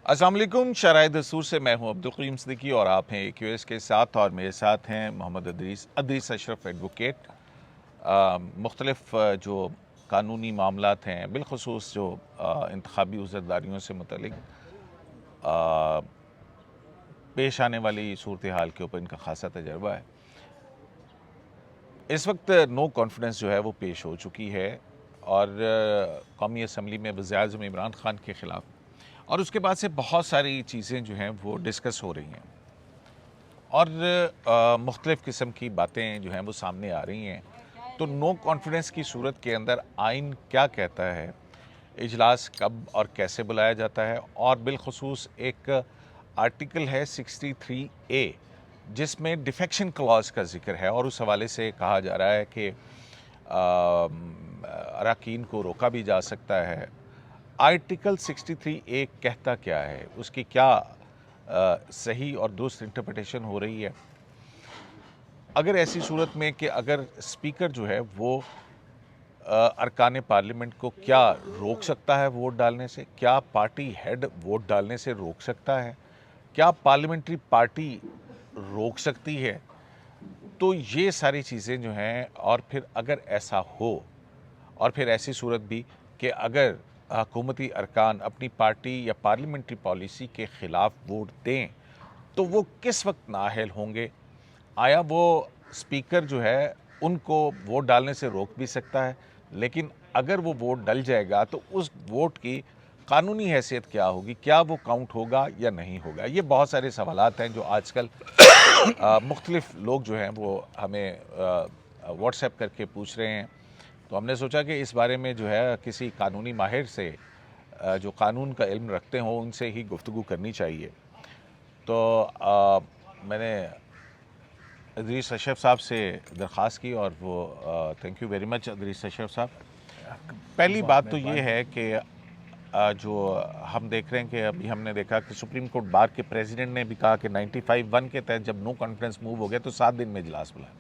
अस्सलाम वालेकुम। शराय दस्तूर से मैं हूं अब्दुल करीम सिद्दीकी और आप हैं AQS के साथ और मेरे साथ हैं मोहम्मद अदरीस अशरफ एडवोकेट। मुख्तलिफ जो कानूनी मामलात हैं बिलखसूस जो इंतखाबी उज़रदारियों से मुतल्लिक पेश आने वाली सूरत हाल के ऊपर इनका खासा तजर्बा है। इस वक्त नो कॉन्फिडेंस जो है वो पेश हो चुकी है और कौमी असम्बली में वज़ीर-ए-आज़म इमरान खान के ख़िलाफ़, और उसके बाद से बहुत सारी चीज़ें जो हैं वो डिस्कस हो रही हैं और मुख्तलिफ़ किस्म की बातें जो हैं वो सामने आ रही हैं। तो नो कॉन्फिडेंस की सूरत के अंदर आइन क्या कहता है, इजलास कब और कैसे बुलाया जाता है, और बिलखसूस एक आर्टिकल है 63A जिसमें डिफेक्शन क्लॉज का जिक्र है और उस हवाले से कहा जा रहा है कि अरकान को रोका भी जा सकता है। आर्टिकल 63A कहता क्या है, उसकी क्या सही और दुरुस्त इंटरप्रिटेशन हो रही है। अगर ऐसी सूरत में कि अगर स्पीकर जो है वो अरकान पार्लियामेंट को क्या रोक सकता है वोट डालने से, क्या पार्टी हेड वोट डालने से रोक सकता है, क्या पार्लियामेंट्री पार्टी रोक सकती है, तो ये सारी चीज़ें जो हैं, और फिर अगर ऐसा हो और फिर ऐसी सूरत भी कि अगर हुकूमती अरकान अपनी पार्टी या पार्लियामेंट्री पॉलिसी के ख़िलाफ़ वोट दें तो वो किस वक्त नाअहल होंगे। आया वो स्पीकर जो है उनको वोट डालने से रोक भी सकता है, लेकिन अगर वो वोट डल जाएगा तो उस वोट की कानूनी हैसियत क्या होगी, क्या वो काउंट होगा या नहीं होगा। ये बहुत सारे सवालात हैं जो आजकल मुख्तलिफ लोग जो हैं वो हमें व्हाट्सएप करके पूछ रहे हैं। तो हमने सोचा कि इस बारे में जो है किसी कानूनी माहिर से जो कानून का इल्म रखते हों उनसे ही गुफ्तगू करनी चाहिए। तो मैंने अदरीस अशरफ साहब से दरख्वास्त की और वो thank you very much Adris Ashraf साहब। पहली बात तो ये है कि जो हम देख रहे हैं कि अभी हमने देखा कि सुप्रीम कोर्ट बार के प्रेसिडेंट ने भी कहा कि 95(1) के तहत जब नो कॉन्फ्रेंस मूव हो गया तो 7 दिन में इजलास बुलाए,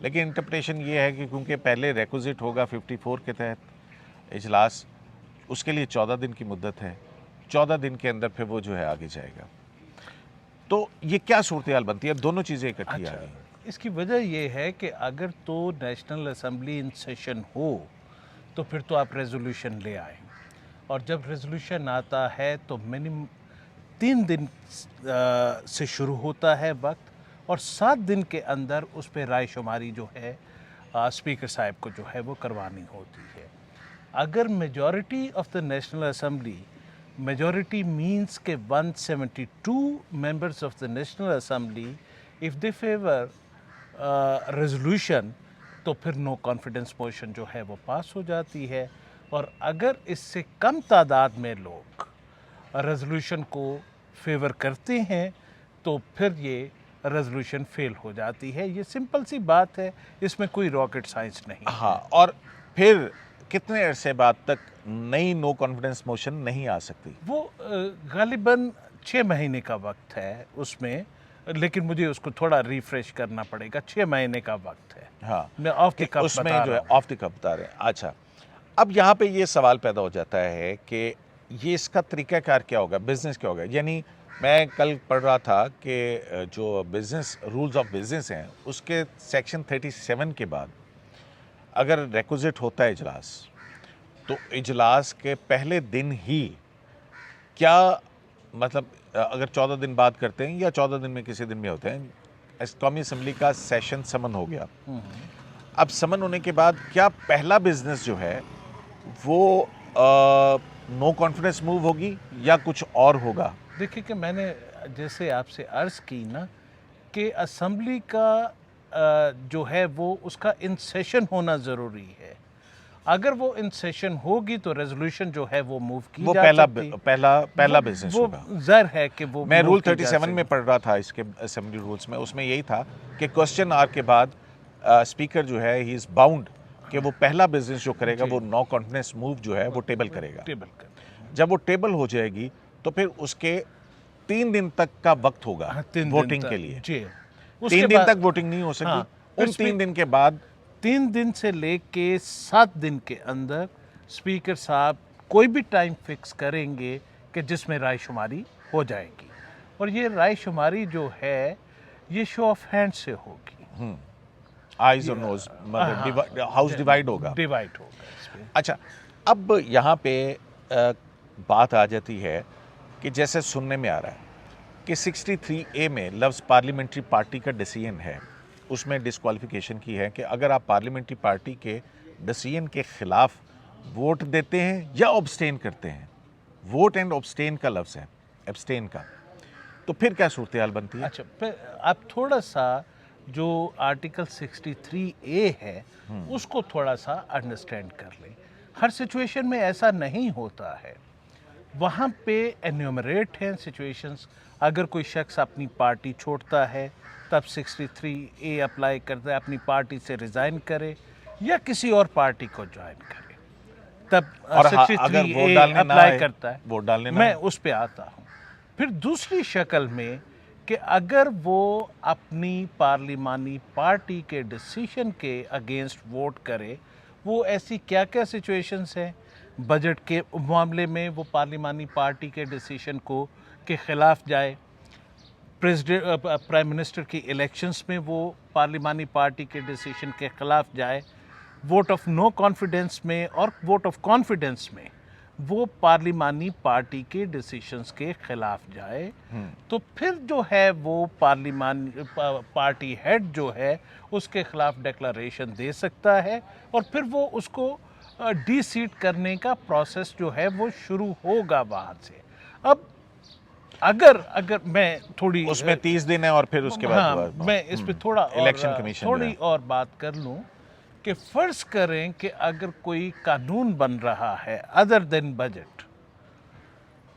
लेकिन इंटरप्रिटेशन ये है कि क्योंकि पहले रिक्विजिट होगा 54 के तहत इजलास, उसके लिए 14 दिन की मुद्दत है, 14 दिन के अंदर फिर वो जो है आगे जाएगा। तो ये क्या सूरत हाल बनती है, दोनों चीज़ें इकट्ठी आ रही हैं। इसकी वजह ये है कि अगर तो नेशनल असेंबली इन सेशन हो तो फिर तो आप रेजोल्यूशन ले आए, और जब रेजोल्यूशन आता है तो मिनिमम 3 दिन से शुरू होता है वक्त, और 7 दिन के अंदर उस पर राय शुमारी जो है स्पीकर साहब को जो है वो करवानी होती है। अगर majority of the national assembly, majority means के 172 members of the National Assembly, if they favor resolution तो फिर नो कॉन्फिडेंस मोशन जो है वो पास हो जाती है, और अगर इससे कम तादाद में लोग रेजोल्यूशन को फेवर करते हैं तो फिर ये रेजोल्यूशन फेल हो जाती है। ये सिंपल सी बात है, इसमें कोई रॉकेट साइंस नहीं। हाँ, और फिर कितने अरसे बाद तक नई नो कॉन्फिडेंस मोशन नहीं आ सकती? वो गालिबन 6 महीने का वक्त है उसमें, लेकिन मुझे उसको थोड़ा रिफ्रेश करना पड़ेगा। 6 महीने का वक्त है। हाँ, मैं ऑफ द कप उसमें बता जो रहा है हूँ। ऑफ द कप बता रहे हैं। अच्छा, अब यहाँ पे ये सवाल पैदा हो जाता है कि ये इसका तरीक़ाकार क्या होगा, बिज़नेस क्या होगा। यानी मैं कल पढ़ रहा था कि जो बिज़नेस रूल्स ऑफ बिज़नेस हैं उसके सेक्शन 37 के बाद अगर रिक्विजिट होता है इजलास, तो इजलास के पहले दिन ही क्या, मतलब अगर 14 दिन बाद करते हैं या 14 दिन में किसी दिन में होते हैं, कौमी असम्बली का सेशन समन हो गया। अब समन होने के बाद क्या पहला बिजनेस जो है वो नो कॉन्फिडेंस मूव होगी या कुछ और होगा? देखिए कि मैंने जैसे आपसे अर्ज़ की ना कि असम्बली का जो है वो उसका इन सेशन होना ज़रूरी है। अगर वो इन सेशन होगी तो रेजोल्यूशन जो है वो मूव की वो जा सकती। पहला बिजनेस वो होगा। ज़र है कि वो मैं मूव रूल की जा 37 में सकती। पढ़ रहा था इसके असेंबली रूल्स में, उसमें यही था कि क्वेश्चन आवर के बाद स्पीकर जो है ही इज़ बाउंड कि वो पहला बिजनेस जो करेगा वो नो कॉन्फिडेंस मूव जो है वो टेबल करेगा। टेबल कर। जब वो टेबल हो जाएगी तो फिर उसके 3 दिन तक का वक्त होगा हाँ, 3 दिन वोटिंग तक के लिए। जी। 3 उसके दिन बाद तक वोटिंग नहीं हो सकी। हाँ, फिर उन 3 दिन के बाद 3 दिन से लेके 7 दिन के अंदर स्पीकर साहब कोई भी टाइम फिक्स करेंगे कि जिसमें रायशुमारी हो जाएगी, और ये रायशुमारी जो है ये शो ऑफ हैंड से होगी। आइज और नोज मतलब हाउस डिवाइड होगा। डिवाइड होगा इसमें। अच्छा, अब यहाँ पे बात आ जाती है कि जैसे सुनने में आ रहा है कि 63A में लफ्ज़ पार्लियामेंट्री पार्टी का डिसीजन है, उसमें डिस्क्वालिफिकेशन की है कि अगर आप पार्लियामेंट्री पार्टी के डिसीजन के ख़िलाफ़ वोट देते हैं या ऑब्स्टेन करते हैं, वोट एंड ऑब्स्टेन का लफ्ज़ है, एब्स्टेन का, तो फिर क्या सूरत हाल बनती है? अच्छा, फिर आप थोड़ा सा जो आर्टिकल 63A है उसको थोड़ा सा अंडरस्टैंड कर लें। हर सिचुएशन में ऐसा नहीं होता है, वहाँ पे एन्यूमरेट हैं सिचुएशंस। अगर कोई शख्स अपनी पार्टी छोड़ता है तब 63A अप्लाई करता है, अपनी पार्टी से रिज़ाइन करे या किसी और पार्टी को ज्वाइन करे, तब और अगर वोट 63A डालने ना अप्लाई आए, करता है। वोट डालने ना मैं आए। उस पे आता हूँ। फिर दूसरी शक्ल में कि अगर वो अपनी पार्लिमानी पार्टी के डिसीजन के अगेंस्ट वोट करे, वो ऐसी क्या क्या सिचुएशंस हैं बजट के मामले में वो पार्लिमानी पार्टी के डिसीजन को के ख़िलाफ़ जाए, प्राइम मिनिस्टर की इलेक्शंस में वो पार्लिमानी पार्टी के डिसीजन के ख़िलाफ़ जाए, वोट ऑफ नो कॉन्फिडेंस में और वोट ऑफ कॉन्फिडेंस में वो पार्लिमानी पार्टी के डिसीशंस के खिलाफ जाए, तो फिर जो है वो पार्लिमानी पार्टी हेड जो है उसके खिलाफ डिक्लेरेशन दे सकता है और फिर वो उसको डी सीट करने का प्रोसेस जो है वो शुरू होगा वहाँ से। अब अगर मैं थोड़ी उसमें 30 दिन है और फिर उसके बाद हाँ, मैं इस पे थोड़ा इलेक्शन कमीशन थोड़ी और बात कर लूँ कि फ़र्ज़ करें कि अगर कोई कानून बन रहा है अदर देन बजट,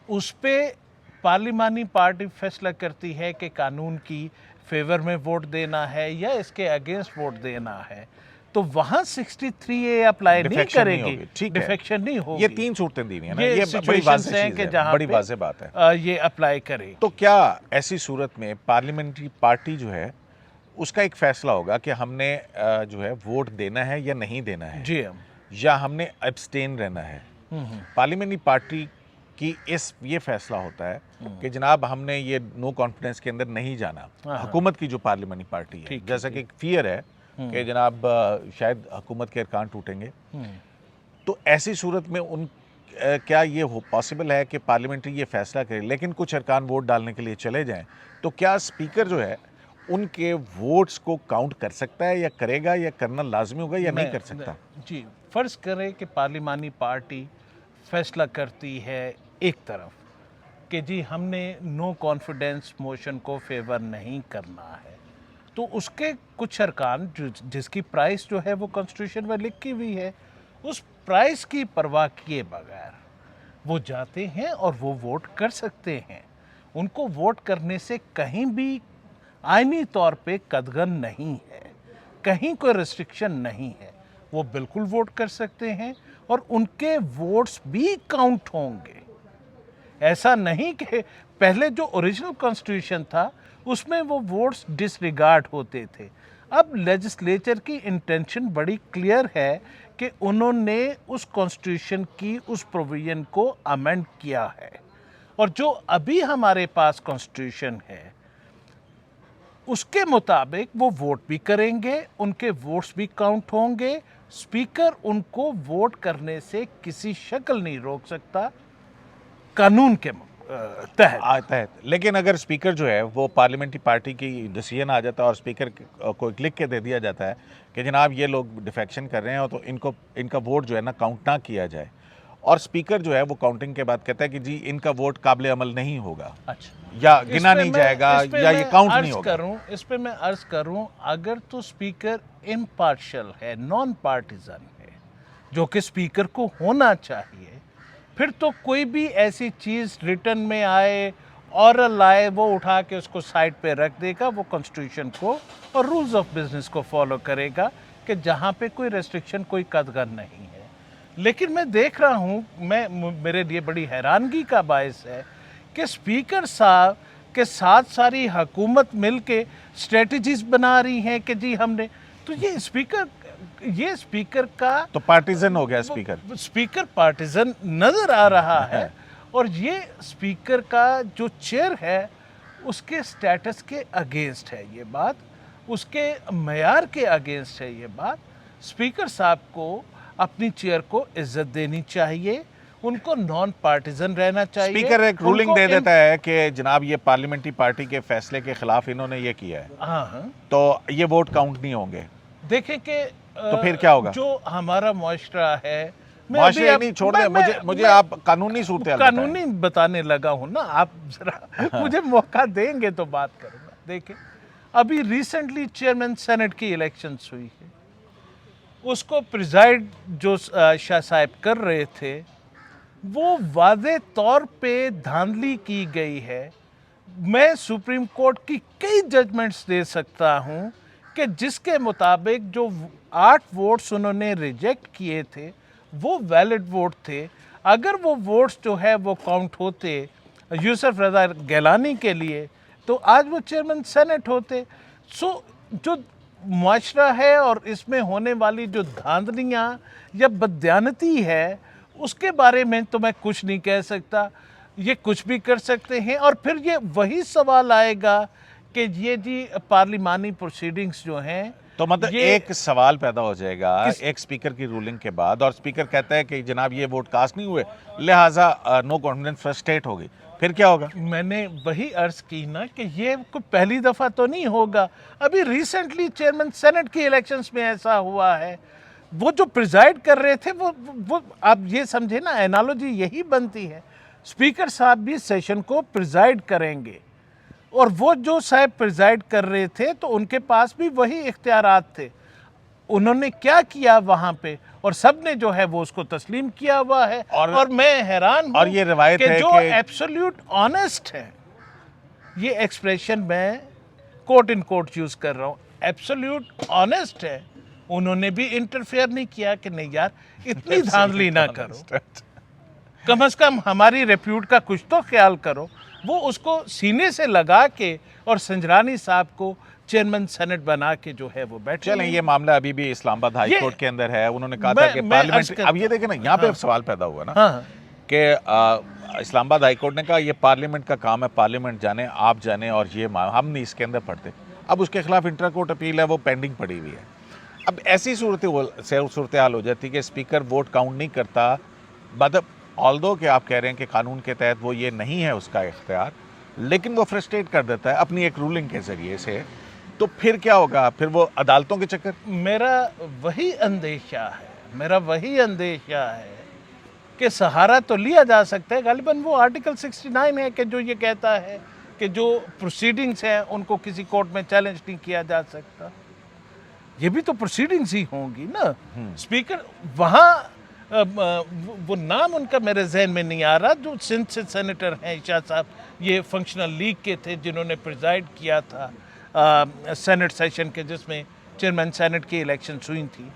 उस पे पार्लिमानी पार्टी फैसला करती है कि कानून की फेवर में वोट देना है या इसके अगेंस्ट वोट देना है, तो वहाँ 63A अप्लाई नहीं करेगी, डिफेक्शन नहीं होगी। ये 3 सूरतें दी हुई हैं ना, ये बड़ी वाज़ेह हैं चीज़ कि है, जहाँ बड़ी पे, वाज़ेह बात है। ये अप्लाई करेगी। तो क्या ऐसी सूरत में पार्लियामेंट्री पार्टी जो है उसका एक फैसला होगा कि हमने जो है वोट देना है या नहीं देना है, जी या हमने एब्सटेन रहना है? पार्लियामेंट्री पार्टी की ये फैसला होता है कि जनाब हमने ये नो कॉन्फिडेंस के अंदर नहीं जाना, हुकूमत की जो पार्लियामेंट्री पार्टी है, जैसा कि एक फियर है कि जनाब शायद हुकूमत के अरकान टूटेंगे, तो ऐसी सूरत में क्या ये पॉसिबल है कि पार्लियामेंट्री ये फैसला करे लेकिन कुछ अरकान वोट डालने के लिए चले जाएं, तो क्या स्पीकर जो है उनके वोट्स को काउंट कर सकता है या करेगा, या करना लाजमी होगा या नहीं कर सकता? जी, फ़र्ज़ करें कि पार्लिमानी पार्टी फैसला करती है एक तरफ कि जी हमने नो कॉन्फिडेंस मोशन को फेवर नहीं करना है, तो उसके कुछ अरकान जिसकी प्राइस जो है वो कॉन्स्टिट्यूशन में लिखी हुई है, उस प्राइस की परवाह किए बगैर वो जाते हैं और वो वोट कर सकते हैं। उनको वोट करने से कहीं भी आईनी तौर पे कदगन नहीं है, कहीं कोई रिस्ट्रिक्शन नहीं है, वो बिल्कुल वोट कर सकते हैं और उनके वोट्स भी काउंट होंगे। ऐसा नहीं कि पहले जो ओरिजिनल कॉन्स्टिट्यूशन था उसमें वो वोट्स डिसरिगार्ड होते थे। अब लेजिस्लेचर की इंटेंशन बड़ी क्लियर है कि उन्होंने उस कॉन्स्टिट्यूशन की उस प्रोविजन को अमेंड किया है, और जो अभी हमारे पास कॉन्स्टिट्यूशन है उसके मुताबिक वो वोट भी करेंगे, उनके वोट्स भी काउंट होंगे, स्पीकर उनको वोट करने से किसी शक्ल नहीं रोक सकता कानून के तहत। लेकिन अगर स्पीकर जो है वो पार्लियामेंट्री पार्टी की डिसीजन आ जाता है और स्पीकर को लिख के दे दिया जाता है कि जनाब ये लोग डिफेक्शन कर रहे हैं, तो इनका वोट जो है ना काउंट ना किया जाए, और स्पीकर जो है वो काउंटिंग के बाद कहता है कि जी इनका वोट काबिल अमल नहीं होगा, अच्छा, या गिना नहीं जाएगा, या ये काउंट नहीं होगा। इस पे मैं अर्ज करूं, अगर तो स्पीकर इम्पार्शियल है, नॉन पार्टिजन है, जो कि स्पीकर को होना चाहिए, फिर तो कोई भी ऐसी चीज़ रिटर्न में आए, ऑरल आए, वो उठा के उसको साइड पे रख देगा, वो कॉन्स्टिट्यूशन को और रूल्स ऑफ बिजनेस को फॉलो करेगा कि जहाँ पे कोई रेस्ट्रिक्शन, कोई कदगन नहीं है। लेकिन मैं देख रहा हूँ, मेरे लिए बड़ी हैरानगी का बायस है कि स्पीकर साहब के साथ सारी हुकूमत मिल के स्ट्रेटजीज बना रही हैं कि जी हमने, तो ये स्पीकर का तो पार्टीजन हो गया, स्पीकर पार्टीजन नजर आ रहा है। और ये स्पीकर का जो चेयर है उसके स्टेटस के अगेंस्ट है ये बात, उसके मयार के अगेंस्ट है ये बात। स्पीकर साहब को अपनी चेयर को इज्जत देनी चाहिए, उनको नॉन पार्टिजन रहना चाहिए। स्पीकर एक रूलिंग उनको दे देता है कि जनाब ये पार्लियामेंट्री पार्टी के फैसले के खिलाफ इन्होंने ये किया है, हाँ, तो ये वोट काउंट नहीं होंगे। देखें कि तो फिर क्या होगा? जो हमारा मुआशरा है, मुआशरे नहीं, छोड़ दे, मुझे आप कानूनी सूरत कानूनी बताने लगा हूं ना, आप जरा मुझे मौका देंगे तो बात करूंगा। देखें, अभी रिसेंटली चेयरमैन सेनेट की इलेक्शंस हुई है, उसको प्रिजाइड जो शाह साहब कर रहे थे वो वादे तौर पे धांधली की गई है। मैं सुप्रीम कोर्ट की कई जजमेंट्स दे सकता हूं कि जिसके मुताबिक जो 8 वोट्स उन्होंने रिजेक्ट किए थे वो वैलिड वोट थे। अगर वो वोट्स जो है वो काउंट होते यूसुफ रज़ा गिलानी के लिए तो आज वो चेयरमैन सेनेट होते। सो जो मुआशरा है और इसमें होने वाली जो धांधलियाँ या बददियानती है उसके बारे में तो मैं कुछ नहीं कह सकता, ये कुछ भी कर सकते हैं। और फिर ये वही सवाल आएगा कि ये जी पार्लिमानी प्रोसीडिंग्स जो हैं, तो मतलब एक सवाल पैदा हो जाएगा एक स्पीकर की रूलिंग के बाद, और स्पीकर कहता है कि जनाब ये वोट कास्ट नहीं हुए, लिहाजा नो कॉन्फिडेंस फ्रस्ट्रेट होगी, फिर क्या होगा? मैंने वही अर्ज की ना कि ये कोई पहली दफ़ा तो नहीं होगा। अभी रिसेंटली चेयरमैन सेनेट की इलेक्शंस में ऐसा हुआ है, वो जो प्रिजाइड कर रहे थे वो आप ये समझे ना, एनालॉजी यही बनती है। स्पीकर साहब भी सेशन को प्रिजाइड करेंगे और वो जो साहब प्रिजाइड कर रहे थे तो उनके पास भी वही इख्तियारात थे। उन्होंने क्या किया वहां पे, और सब ने जो है वो उसको तस्लीम किया हुआ है। और मैं हैरान हूं और ये रिवायत है जो एब्सोल्यूट ऑनेस्ट है, ये एक्सप्रेशन मैं कोट इन कोट यूज कर रहा हूं, एब्सोल्यूट ऑनेस्ट है। उन्होंने भी इंटरफेयर नहीं किया कि नहीं यार इतनी धांधली ना करो, कम से कम हमारी रेप्यूट का कुछ तो ख्याल करो। वो उसको सीने से लगा के और संजरानी साहब को चेयरमैन सेनेट बना के जो है वो बैठे। चलें, ये मामला अभी भी इस्लामाबाद हाई कोर्ट के अंदर है। उन्होंने कहा था कि पार्लियामेंट, अब ये देखें ना, यहाँ पे सवाल पैदा हुआ ना कि इस्लामाबाद हाई कोर्ट ने कहा ये पार्लियामेंट का काम है, पार्लियामेंट जाने, आप जाने, और ये हम नहीं इसके अंदर पढ़ते। अब उसके खिलाफ इंटर कोर्ट अपील है, वो पेंडिंग पड़ी हुई है। अब ऐसी सूरत हाल हो जाती है कि स्पीकर वोट काउंट नहीं करता, मतलब ऑल्दो कि आप कह रहे हैं कि कानून के तहत वो ये नहीं है उसका इख्तियार, लेकिन वो फ्रस्ट्रेट कर देता है अपनी एक रूलिंग के ज़रिए से, तो फिर क्या होगा? फिर वो अदालतों के चक्कर। मेरा वही अंदेशा है कि सहारा तो लिया जा सकता है, गालिबन वो आर्टिकल 69 है कि जो ये कहता है कि जो प्रोसीडिंग्स हैं उनको किसी कोर्ट में चैलेंज नहीं किया जा सकता। ये भी तो प्रोसीडिंग्स ही होंगी ना। स्पीकर वहाँ वो नाम उनका मेरे जहन में नहीं आ रहा, जो सिंध से सेनेटर हैं शाह साहब, ये फंक्शनल लीग के थे जिन्होंने प्रिजाइड किया था सेनेट सेशन के जिसमें चेयरमैन सेनेट की इलेक्शन हुई थी।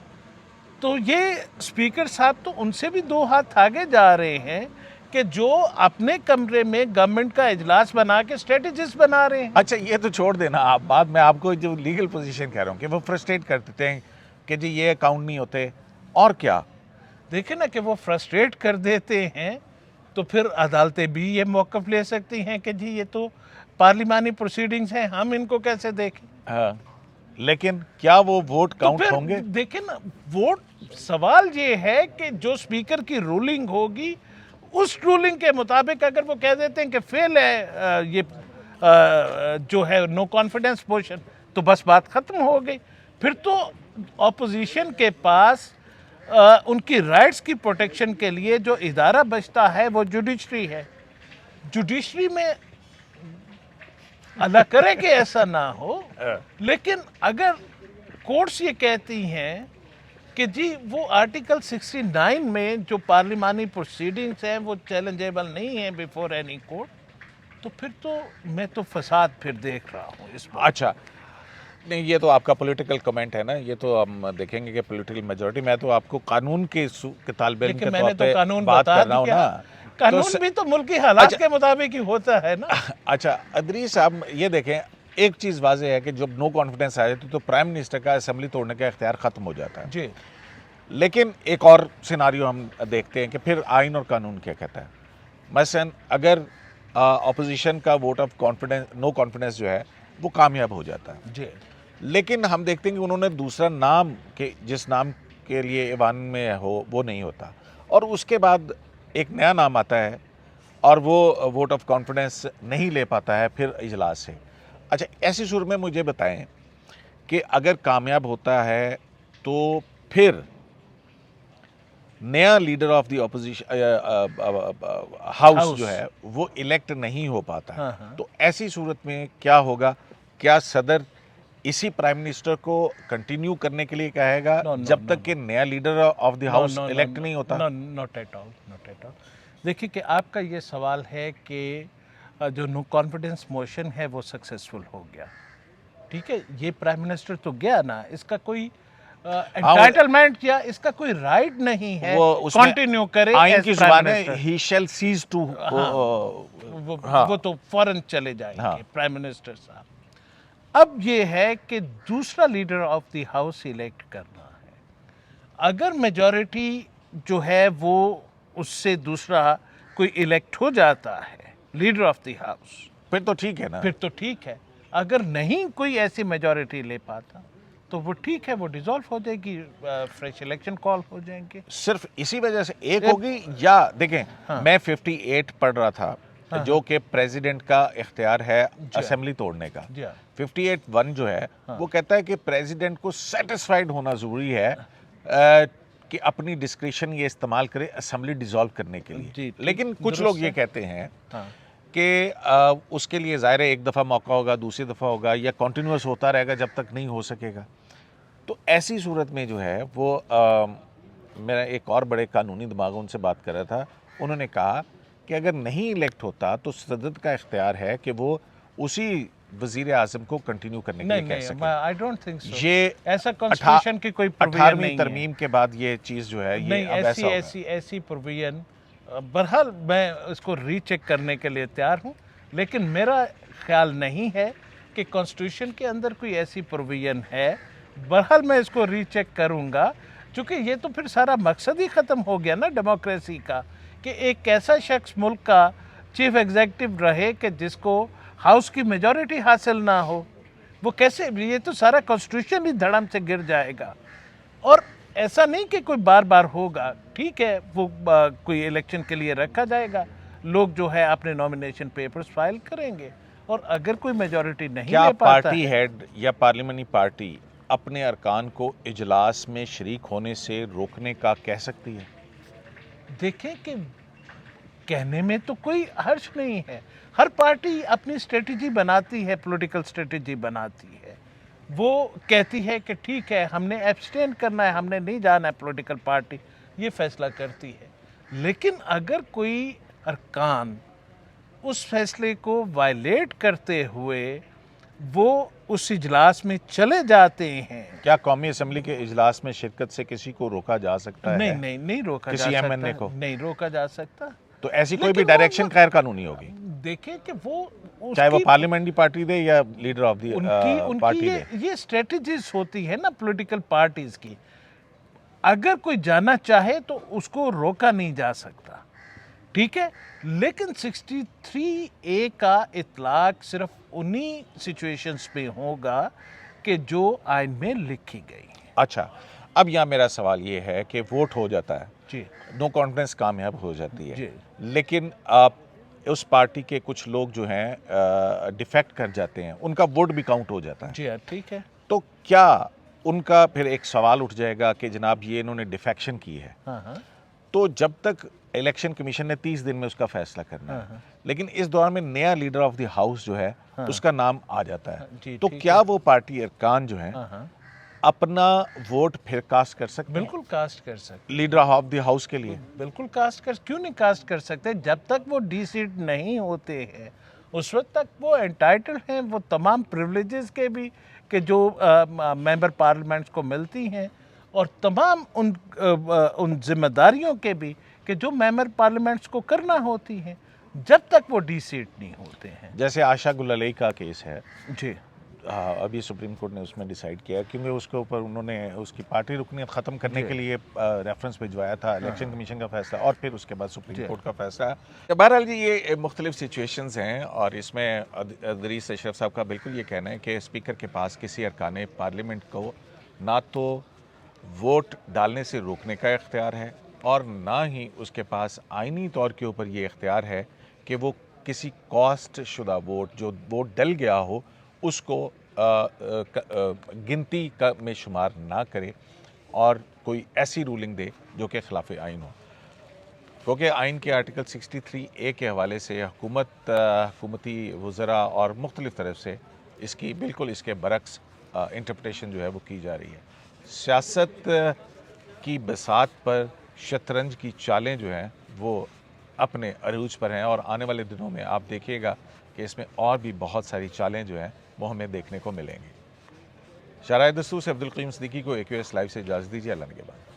तो ये स्पीकर साहब तो उनसे भी 2 हाथ आगे जा रहे हैं कि जो अपने कमरे में गवर्नमेंट का इजलास बना के स्ट्रेटेजिस्ट बना रहे हैं। अच्छा, ये तो छोड़ देना आप, बाद में आपको जो लीगल पोजीशन कह रहा हूँ कि वो फ्रस्ट्रेट कर देते हैं कि जी ये अकाउंट नहीं होते, और क्या देखे ना कि वो फ्रस्ट्रेट कर देते हैं, तो फिर अदालतें भी ये मौक़िफ़ ले सकती हैं कि जी ये तो पार्लिमानी प्रोसीडिंग्स हैं, हम इनको कैसे देखें। हाँ, लेकिन क्या वो वोट काउंट तो होंगे? देखें ना, वोट, सवाल ये है कि जो स्पीकर की रूलिंग होगी उस रूलिंग के मुताबिक अगर वो कह देते हैं कि फेल है ये जो है नो कॉन्फिडेंस मोशन, तो बस बात ख़त्म हो गई। फिर तो ऑपोजिशन के पास उनकी राइट्स की प्रोटेक्शन के लिए जो इदारा बचता है वो जुडिशरी है। जुडिशरी में अल्लाह करे कि ऐसा ना हो, लेकिन अगर कोर्ट्स ये कहती हैं कि जी वो आर्टिकल 69 में जो पार्लिमानी प्रोसीडिंग्स हैं वो चैलेंजेबल नहीं है बिफोर एनी कोर्ट, तो फिर तो मैं तो फसाद फिर देख रहा हूँ इसमें। अच्छा, नहीं, ये तो आपका पॉलिटिकल कमेंट है ना, ये तो हम देखेंगे कि पॉलिटिकल मेजॉरिटी। मैं तो आपको कानून के तालिब इल्म के तौर पे कानून बात कर रहा हूँ ना। कानून भी तो मुल्की हालात के मुताबिक ही होता है ना। अच्छा अदरीस साहब, ये देखें, एक चीज़ वाज़ेह है कि जब नो कॉन्फिडेंस आ जाती तो प्राइम मिनिस्टर का असेंबली तोड़ने का इख्तियार ख़त्म हो जाता है जी। लेकिन एक और सिनारियो हम देखते हैं कि फिर आइन और कानून क्या कहता है। मसलन अगर ऑपोजिशन का vote of confidence, no confidence जो है वो कामयाब हो जाता है, जी लेकिन हम देखते हैं कि उन्होंने दूसरा नाम के जिस नाम के लिए ईवान में हो वो नहीं होता, और उसके बाद एक नया नाम आता है और वो वोट ऑफ कॉन्फिडेंस नहीं ले पाता है फिर इजलास से। अच्छा, ऐसी सूरत में मुझे बताएं कि अगर कामयाब होता है तो फिर नया leader of the opposition house जो है वो इलेक्ट नहीं हो पाता है, हाँ, हाँ। तो ऐसी सूरत में क्या होगा? क्या सदर इसी प्राइम मिनिस्टर को कंटिन्यू करने के लिए कहेगा No, no, जब no, तक कि नया leader of the house elect नहीं होता? Not at all, not at all. देखिए कि आपका ये सवाल है कि जो नो कॉन्फिडेंस मोशन है वो सक्सेसफुल हो गया, ठीक है, ये प्राइम मिनिस्टर तो गया ना, इसका कोई एंटाइटलमेंट या इसका कोई राइट नहीं है वो उसमें कंटिन्यू करे आइन as की Prime जुबान है, Minister। He shall cease to, वो तो फौरन चले जाएंगे हाँ। प्राइम मिनिस्टर साहब। अब ये है कि दूसरा leader of the house elect करना है। अगर मेजॉरिटी जो है वो उससे दूसरा कोई इलेक्ट हो जाता है लीडर ऑफ द हाउस, फिर तो ठीक है ना। फिर तो ठीक है। अगर नहीं कोई ऐसी मेजॉरिटी ले पाता तो वो ठीक है, वो डिसॉल्व हो जाएगी, फ्रेश इलेक्शन कॉल हो जाएंगे। सिर्फ इसी वजह से एक होगी, या देखें, हाँ। मैं 58 पढ़ रहा था, हाँ, जो कि प्रेसिडेंट का इख्तियार है जी। असेंबली तोड़ने का। जी हाँ। 58(1) जो है हाँ। वो कहता है कि प्रेसिडेंट को सेटिस्फाइड होना ज़रूरी है कि अपनी डिस्क्रिशन ये इस्तेमाल करे असेंबली डिसॉल्व करने के जी, लिए। ठीक, लेकिन कुछ दुरुस्त लोग ये है। कहते हैं हाँ। कि उसके लिए ज़ाहिर है एक दफ़ा मौका होगा, दूसरी दफ़ा होगा, या कॉन्टीन्यूस होता रहेगा जब तक नहीं हो सकेगा। तो ऐसी सूरत में जो है वो मेरा एक और बड़े कानूनी दिमाग उनसे बात कर रहा था, उन्होंने कहा कि अगर नहीं इलेक्ट होता तो सदर का इख्तियार है कि वो उसी वज़ीर आज़म को कंटिन्यू करने के नहीं लिए कह नहीं, सके। I don't think so. ये ऐसा कॉन्स्टिट्यूशन की कोई प्रोविजन 18वीं नहीं है। तरमीम के बाद ये चीज़ जो है ये नहीं, अब ऐसी ऐसा ऐसी ऐसी प्रोविजन, बहरहाल मैं इसको रीचेक करने के लिए तैयार हूँ, लेकिन मेरा ख्याल नहीं है कि कॉन्स्टिट्यूशन के अंदर कोई ऐसी प्रोविजन है। बहरहाल मैं इसको रीचेक करूँगा, क्योंकि ये तो फिर सारा मकसद ही ख़त्म हो गया ना डेमोक्रेसी का, कि एक ऐसा शख्स मुल्क का चीफ एग्जीक्यूटिव रहे कि जिसको हाउस की मेजॉरिटी हासिल ना हो। वो कैसे, ये तो सारा कॉन्स्टिट्यूशन ही धड़म से गिर जाएगा। और ऐसा नहीं कि कोई बार बार होगा, ठीक है, वो कोई इलेक्शन के लिए रखा जाएगा, लोग जो है अपने नॉमिनेशन पेपर्स फाइल करेंगे, और अगर कोई मेजॉरिटी नहीं क्या ले पाता पार्टी है, हेड या पार्लियामेंट्री पार्टी अपने अरकान को इजलास में शरीक होने से रोकने का कह सकती है? देखें कि कहने में तो कोई हर्ज नहीं है। हर पार्टी अपनी स्ट्रेटजी बनाती है, पॉलिटिकल स्ट्रेटजी बनाती है। वो कहती है कि ठीक है, हमने एब्सटेन करना है, हमने नहीं जाना है पॉलिटिकल पार्टी, ये फैसला करती है। लेकिन अगर कोई अरकान उस फैसले को वायलेट करते हुए वो उस इजलास में चले जाते हैं, क्या कौमी असम्बली के इजलास में शिरकत से किसी को रोका जा सकता नहीं है? नहीं नहीं रोका किसी जा MNA सकता, को? नहीं रोका जा सकता। तो ऐसी कोई भी लेकिन डायरेक्शन वो- गैर कानूनी होगी, देखें कि वो चाहे वो उसकी- पार्लियामेंट्री पार्टी दे या लीडर ऑफ द उनकी पार्टी ये दे। ये स्ट्रेटजीज होती है ना पॉलिटिकल पार्टीज की। अगर कोई जाना चाहे तो उसको रोका नहीं जा सकता, ठीक है। लेकिन 63A का इतलाक सिर्फ उन्हीं सिचुएशंस पे होगा कि जो आइन में लिखी गई है। अच्छा, अब यहाँ मेरा सवाल ये है कि वोट हो जाता है, जी नो कॉन्फिडेंस कामयाब हो जाती है, जी। लेकिन आप उस पार्टी के कुछ लोग जो हैं डिफेक्ट कर जाते हैं, उनका वोट भी काउंट हो जाता है, जी हाँ, ठीक है। तो क्या उनका फिर एक सवाल उठ जाएगा कि जनाब ये इन्होंने डिफेक्शन की है, हाँ हाँ तो जब तक इलेक्शन कमीशन ने 30 दिन में उसका फैसला करना हाँ, है, हाँ। लेकिन इस दौरान में नया लीडर ऑफ द हाउस जो है हाँ। उसका नाम आ जाता है, जी, तो ठीक क्या है। वो पार्टी अरकान जो है हाँ हाँ, अपना वोट फिर कास्ट कर सकते हैं बिल्कुल कास्ट कर सकते, लीडर ऑफ द हाउस के लिए? बिल्कुल कास्ट कर, क्यों नहीं कास्ट कर सकते? जब तक वो डी-सीट नहीं होते हैं उस वक्त तक वो एंटाइटल्ड हैं वो तमाम प्रिविलेजेस के भी कि जो मेंबर पार्लियामेंट्स को मिलती हैं, और तमाम उन जिम्मेदारियों के भी कि जो मेंबर पार्लियामेंट्स को करना होती हैं, जब तक वो डी-सीट नहीं होते हैं। जैसे आशा गुल अलई का केस है, जी हाँ, अभी सुप्रीम कोर्ट ने उसमें डिसाइड किया क्योंकि उसके ऊपर उन्होंने उसकी पार्टी रुकनीत ख़त्म करने के लिए रेफरेंस भिजवाया था, इलेक्शन कमीशन का फैसला और फिर उसके बाद सुप्रीम कोर्ट का फैसला। बहरहाल जी ये मुख्तलिफ सिचुएशंस हैं और इसमें अदरीस अशरफ साहब का बिल्कुल ये कहना है कि स्पीकर के पास किसी अरकान पार्लियामेंट को ना तो वोट डालने से रोकने का इख्तियार है और ना ही उसके पास आइनी तौर के ऊपर ये इख्तियार है कि वो किसी कॉस्ट शुदा वोट जो वोट डल गया हो उसको गिनती का में शुमार ना करे और कोई ऐसी रूलिंग दे जो कि खिलाफ आइन हो, क्योंकि आइन के आर्टिकल 63A के हवाले से हुकूमती वज़रा और मुख्तलिफ़ तरफ से इसकी बिल्कुल इसके बरक्स इंटरप्रिटेशन जो है वो की जा रही है। सियासत की बसात पर शतरंज की चालें जो हैं वो अपने अरूज पर हैं और आने वाले दिनों में आप देखिएगा कि इसमें और भी बहुत सारी चालें जो हैं वो हमें देखने को मिलेंगी। शराय दस्तूर से अब्दुल क़य्यूम सिद्दीकी को AQS लाइव से इजाज़त दीजिए। अल्लाह के बाद।